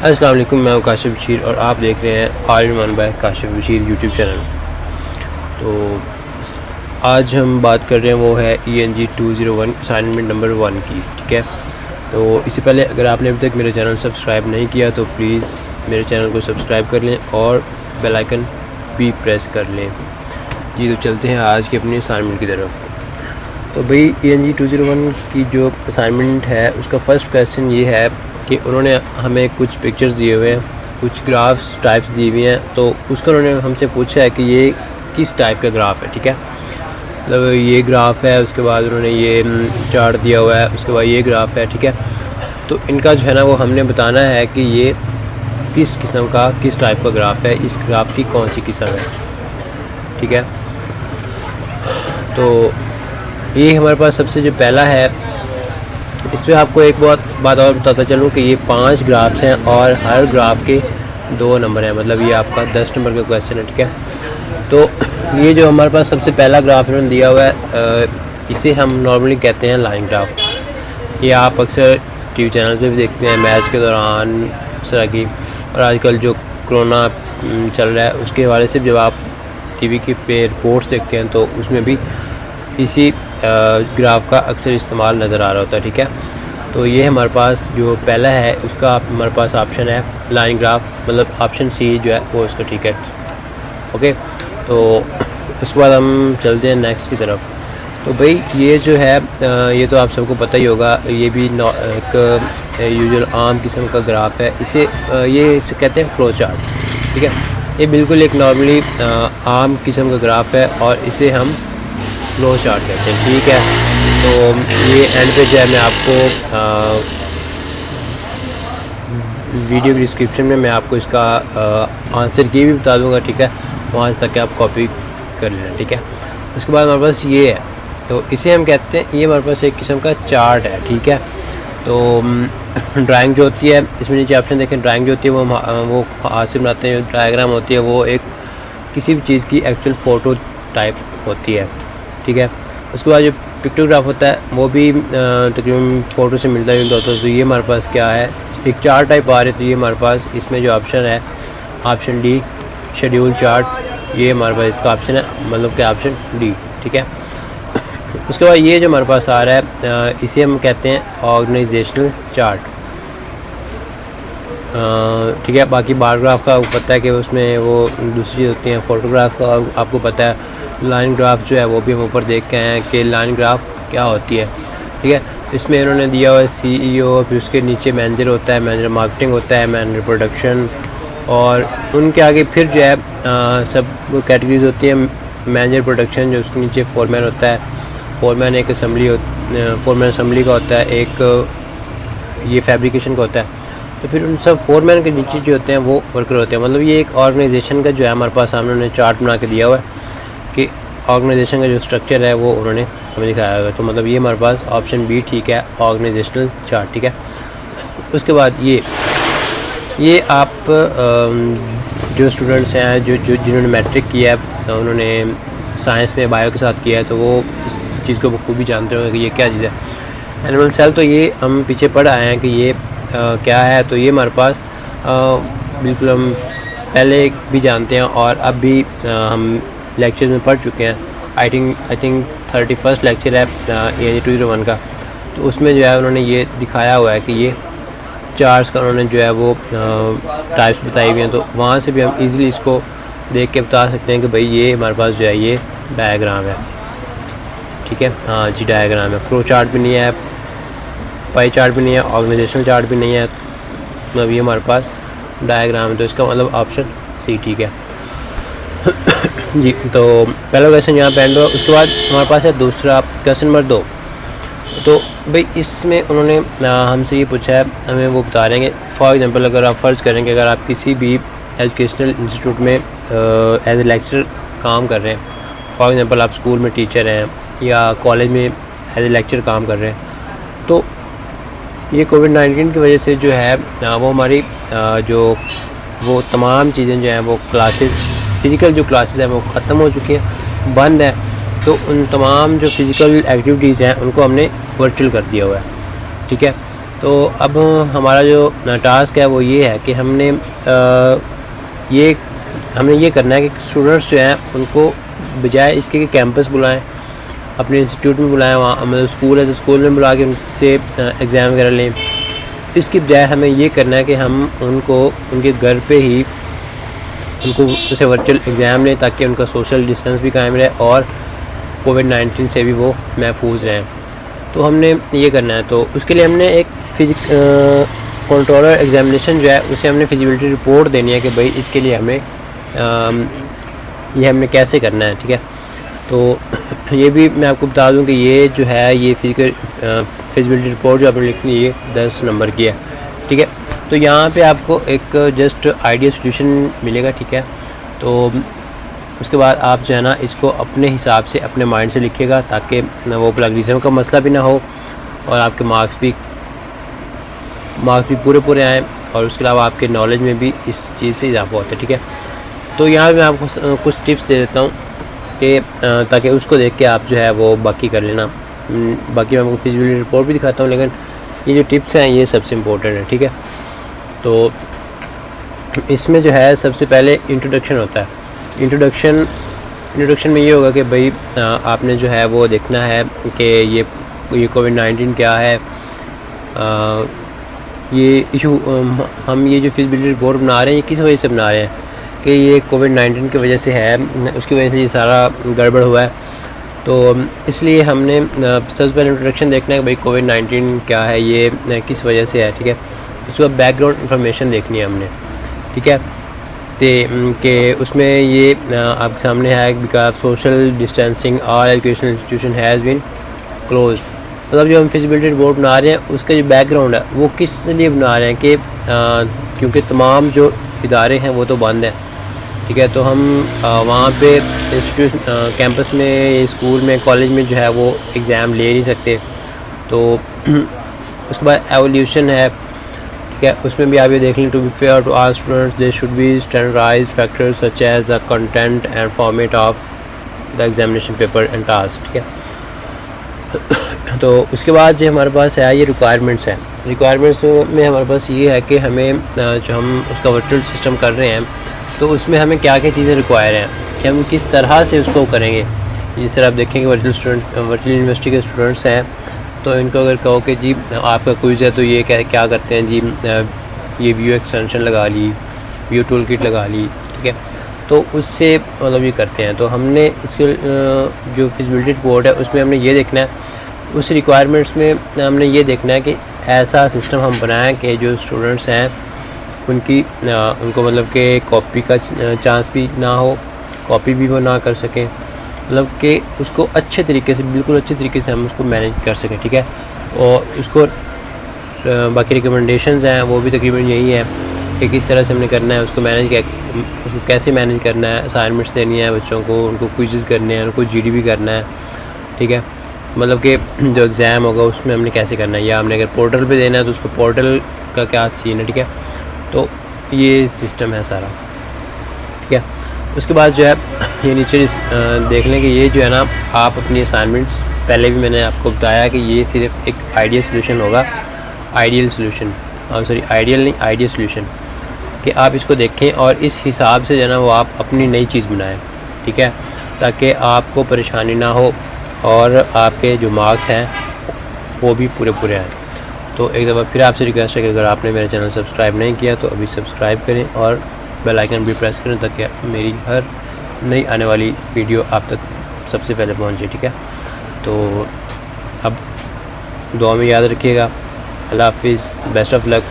अस्सलाम वालेकुम, मैं हूं काशिफ बशीर और आप देख रहे हैं all in one by Kashif Bashir YouTube channel. तो आज हम बात कर रहे हैं वो है ENG 201 असाइनमेंट नंबर 1 की। ठीक है, तो इससे पहले अगर आपने अभी तक मेरा चैनल सब्सक्राइब नहीं किया तो प्लीज़ मेरे चैनल को सब्सक्राइब कर लें और बेल आइकन भी प्रेस कर लें। जी, तो चलते हैं आज की अपनी असाइनमेंट की तरफ। तो भाई ENG 201 की जो असाइनमेंट है उसका फ़र्स्ट क्वेश्चन ये है कि उन्होंने हमें कुछ पिक्चर्स दिए हुए हैं, कुछ ग्राफ्स टाइप्स दी हुई हैं। तो उसका उन्होंने हमसे पूछा है कि ये किस टाइप का ग्राफ है। ठीक है, मतलब ये ग्राफ है, उसके बाद उन्होंने ये चार्ट दिया हुआ है, उसके बाद ये ग्राफ है। ठीक है, तो इनका जो है ना वो हमने बताना है कि ये किस किस्म का किस टाइप का ग्राफ है, इस ग्राफ की कौन सी किस्म है। ठीक है, तो ये हमारे पास सबसे जो पहला है, इसमें आपको एक बात और बताता चलूँ कि ये 5 ग्राफ्स हैं और हर ग्राफ के 2 नंबर हैं, मतलब ये आपका 10 नंबर का क्वेश्चन है। ठीक है, तो ये जो हमारे पास सबसे पहला ग्राफ इन्होंने दिया हुआ है, इसे हम नॉर्मली कहते हैं लाइन ग्राफ। ये आप अक्सर टीवी चैनल पे भी देखते हैं मैच के दौरान इस तरह की, और आजकल जो कोरोना चल रहा है उसके हवाले से जब आप टीवी के पे रिपोर्ट्स देखते हैं तो उसमें भी इसी ग्राफ का अक्सर इस्तेमाल नज़र आ रहा होता है। ठीक है, तो ये हमारे पास जो पहला है उसका हमारे पास ऑप्शन है लाइन ग्राफ, मतलब ऑप्शन सी जो है वो इसका ठीक है। ओके, तो उसके बाद हम चलते हैं नेक्स्ट की तरफ। तो भाई ये जो है ये तो आप सबको पता ही होगा, ये भी एक यूजुअल आम किस्म का ग्राफ है। इसे कहते हैं फ्लो चार्ट। ठीक है, ये बिल्कुल एक नॉर्मली आम किस्म का ग्राफ है और इसे हम फ्लो चार्ट कहते हैं। ठीक है, तो ये एंड पे जो है मैं आपको वीडियो डिस्क्रिप्शन में मैं आपको इसका आंसर की भी बता दूंगा। ठीक है, वहाँ तक आप कॉपी कर लेना। ठीक है, उसके बाद हमारे पास ये है, तो इसे हम कहते हैं, ये हमारे पास एक किस्म का चार्ट है। ठीक है, तो ड्राइंग जो होती है, इसमें नीचे ऑप्शन देखें, ड्राइंग जो होती है वो हाथ से बनाते हैं। डायग्राम होती है वो एक किसी भी चीज़ की एक्चुअल फ़ोटो टाइप होती है। ठीक है, उसके बाद जो पिक्टोग्राफ होता है वो भी तकरीबन फ़ोटो से मिलता जुलता होता है। तो ये हमारे पास क्या है, एक चार्ट टाइप आ रही है। तो ये हमारे पास इसमें जो ऑप्शन है ऑप्शन डी शेड्यूल चार्ट, ये हमारे पास इसका ऑप्शन है, मतलब कि ऑप्शन डी। ठीक है, उसके बाद ये जो हमारे पास आ रहा है इसे हम कहते हैं ऑर्गेनाइजेशनल चार्ट। ठीक है, बाकी बार ग्राफ का पता है कि उसमें वो दूसरी चीज़ होती हैं। फ़ोटोग्राफ का आपको पता है। लाइन ग्राफ जो है वो भी हम ऊपर देख के आए हैं कि लाइन ग्राफ क्या होती है। ठीक है, इसमें इन्होंने दिया हुआ है CEO, फिर उसके नीचे मैनेजर होता है, मैनेजर मार्केटिंग होता है, मैनेजर प्रोडक्शन, और उनके आगे फिर जो है सब कैटेगरीज होती है। मैनेजर प्रोडक्शन जो उसके नीचे फोरमैन होता है, फोरमैन एक फोरमैन असम्बली का होता है, एक ये फैब्रिकेशन का होता है। तो फिर उन सब फोरमैन के नीचे जो होते हैं वो वर्कर होते हैं। मतलब ये एक ऑर्गेनाइजेशन का जो है हमारे पास सामने उन्होंने चार्ट बना के दिया हुआ है कि ऑर्गेनाइजेशन का जो स्ट्रक्चर है वो उन्होंने हमें दिखाया हुआ है। तो मतलब ये हमारे पास ऑप्शन बी ठीक है, ऑर्गेनाइजेशनल चार्ट। ठीक है, उसके बाद ये आप जो स्टूडेंट्स हैं जो जिन्होंने मैट्रिक किया है, उन्होंने साइंस में बायो के साथ किया है, तो वो इस चीज़ को बखूबी जानते होंगे कि ये क्या चीज़ है एनिमल सेल। तो ये हम पीछे पढ़ आए हैं कि ये क्या है। तो ये हमारे पास बिल्कुल हम पहले भी जानते हैं और अब भी हम लेक्चर में पढ़ चुके हैं। आई थिंक 31st लेक्चर है ENG 201 का। तो उसमें जो है उन्होंने ये दिखाया हुआ है कि ये चार्ट्स का उन्होंने जो है वो टाइप्स बताई हुई हैं। तो वहाँ से भी हम इजीली इसको देख के बता सकते हैं कि भाई ये हमारे पास जो है ये डायग्राम है। ठीक है, हाँ जी, डायग्राम है। फ्लो चार्ट भी नहीं है, पाई चार्ट भी नहीं है, ऑर्गेनाइजेशनल चार्ट भी नहीं है, मतलब ये हमारे पास डायग्राम है। तो इसका मतलब ऑप्शन सी ठीक है। जी, तो पहला क्वेश्चन यहाँ पे एंड हुआ। उसके बाद हमारे पास है दूसरा क्वेश्चन नंबर 2। तो भाई इसमें उन्होंने हमसे ये पूछा है, हमें वो बता रहे हैं कि फॉर एग्जांपल अगर आप फ़र्ज़ करें कि अगर आप किसी भी एजुकेशनल इंस्टीट्यूट में एज ए लेक्चर काम कर रहे हैं, फॉर एग्जांपल आप स्कूल में टीचर हैं या कॉलेज में एज ए लेक्चर काम कर रहे हैं, तो ये कोविड-19 की वजह से जो है वो हमारी जो वो तमाम चीज़ें जो हैं वो क्लासेस, फ़िज़िकल जो क्लासेस हैं वो ख़त्म हो चुकी हैं, बंद है। तो उन तमाम जो फ़िज़िकल एक्टिविटीज़ हैं उनको हमने वर्चुअल कर दिया हुआ है। ठीक है, तो अब हमारा जो टास्क है वो ये है कि हमने ये करना है कि स्टूडेंट्स जो हैं उनको बजाय इसके कि कैंपस बुलाएं, अपने इंस्टीट्यूट में बुलाएं, वहाँ मतलब स्कूल है तो स्कूल में बुला के उनसे एग्ज़ाम वगैरह लें। इसकी बजाय हमें ये करना है कि हम उनको उनके घर पे ही उनको उसे वर्चुअल एग्ज़ाम लें, ताकि उनका सोशल डिस्टेंस भी कायम रहे और कोविड-19 से भी वो महफूज रहें। तो हमने ये करना है, तो उसके लिए हमने एक कंट्रोलर एग्जामिनेशन जो है उसे हमने फिजिबिलिटी रिपोर्ट देनी है कि भाई इसके लिए हमें ये हमने कैसे करना है, ठीक है। तो ये भी मैं आपको बता दूं कि ये जो है ये फिजिबिलिटी रिपोर्ट जो आपने लिखनी है ये 10 नंबर की है, ठीक है। तो यहाँ पे आपको एक जस्ट आइडिया सोल्यूशन मिलेगा, ठीक है। तो उसके बाद आप जो है ना इसको अपने हिसाब से अपने माइंड से लिखिएगा, ताकि वो प्लगरिज्म का मसला भी ना हो और आपके मार्क्स भी पूरे आएँ, और उसके अलावा आपके नॉलेज में भी इस चीज़ से इजाफा होता है, ठीक है। तो यहाँ मैं आपको कुछ टिप्स दे देता हूँ कि ताकि उसको देख के आप जो है वो बाकी कर लेना। बाकी मैं आपको फिजिबिलिटी रिपोर्ट भी दिखाता हूँ, लेकिन ये जो टिप्स हैं ये सबसे इम्पोर्टेंट है, ठीक है। तो इसमें जो है सबसे पहले इंट्रोडक्शन होता है। इंट्रोडक्शन में ये होगा कि भाई आपने जो है वो देखना है कि ये कोविड-19 क्या है, ये इशू हम ये जो फिजिबिलिटी रिपोर्ट बना रहे हैं ये किस वजह से बना रहे हैं कि ये कोविड-19 की वजह से है, उसकी वजह से ये सारा गड़बड़ हुआ है। तो इसलिए हमने सबसे पहले इंट्रोडक्शन देखना है कि भाई कोविड-19 क्या है, ये किस वजह से है, ठीक है। उसके बाद बैकग्राउंड इंफॉर्मेशन देखनी है हमने, ठीक है। कि उसमें ये आपके सामने है बिकॉज सोशल डिस्टेंसिंग और educational institution has been close. मतलब जो हम फिजिबिलिटी रिपोर्ट बना रहे हैं उसका जो बैकग्राउंड है वो किस लिए बना रहे हैं कि क्योंकि तमाम जो इदारे हैं वो तो बंद हैं, ठीक है। तो हम वहाँ पे इंस्टीट्यूशन कैंपस में, स्कूल में, कॉलेज में जो है वो एग्ज़ाम ले नहीं सकते। तो उसके बाद एवोल्यूशन है, ठीक है। उसमें भी आप ये देख लें, to be fair to all students they should be standardised factors such as the content and format of the examination paper and task, ठीक है। तो उसके बाद जो हमारे पास है ये रिक्वायरमेंट्स हैं। रिक्वायरमेंट्स में हमारे पास ये है कि हमें जो हम उसका वर्चुअल सिस्टम कर रहे हैं तो उसमें हमें क्या क्या चीज़ें रिक्वायर हैं कि हम किस तरह से उसको करेंगे। जिस तरह आप देखेंगे वर्चुअल यूनिवर्सिटी के स्टूडेंट्स हैं, तो इनको अगर कहो कि जी आपका क्विज़ है तो ये क्या करते हैं जी, ये व्यू एक्सटेंशन लगा ली, व्यू टूल किट लगा ली, ठीक है। तो उससे मतलब ये करते हैं। तो हमने इसके जो फिजिबिलिटी रिपोर्ट है उसमें हमने ये देखना है, उस रिक्वायरमेंट्स में हमने ये देखना है कि ऐसा सिस्टम हम बनाएं कि जो स्टूडेंट्स हैं उनको मतलब कि कॉपी का चांस भी ना हो, कॉपी भी वो ना कर सकें, मतलब कि उसको अच्छे तरीके से, बिल्कुल अच्छे तरीके से हम उसको मैनेज कर सकें, ठीक है। और उसको बाकी रिकमेंडेशंस हैं वो भी तकरीबन यही है कि किस तरह से हमने करना है उसको उसको कैसे मैनेज करना है। असाइनमेंट्स देनी है बच्चों को, उनको क्विज़ करने हैं, उनको GD भी करना है, ठीक है। मतलब कि जो एग्ज़ाम होगा उसमें हमने कैसे करना है, या हमने अगर पोर्टल पे देना है तो उसको पोर्टल का क्या सीन है, ठीक है। तो ये सिस्टम है सारा, ठीक है। उसके बाद जो है ये नीचे देख लें कि ये जो है ना आप अपनी असाइनमेंट्स, पहले भी मैंने आपको बताया कि ये सिर्फ एक आइडियल सोल्यूशन होगा, आइडियल सोल्यूशन कि आप इसको देखें और इस हिसाब से जो है ना वो आप अपनी नई चीज़ बनाएं, ठीक है, ताकि आपको परेशानी ना हो और आपके जो मार्क्स हैं वो भी पूरे आएँ। तो एक दफ़ा फिर आपसे रिक्वेस्ट है कि अगर आपने मेरा चैनल सब्सक्राइब नहीं किया तो अभी सब्सक्राइब करें और बेल आइकन भी प्रेस करें ताकि मेरी हर नई आने वाली वीडियो आप तक सबसे पहले पहुंचे, ठीक है। तो अब दुआ में याद रखिएगा। अल्लाह हाफिज़, बेस्ट ऑफ लक।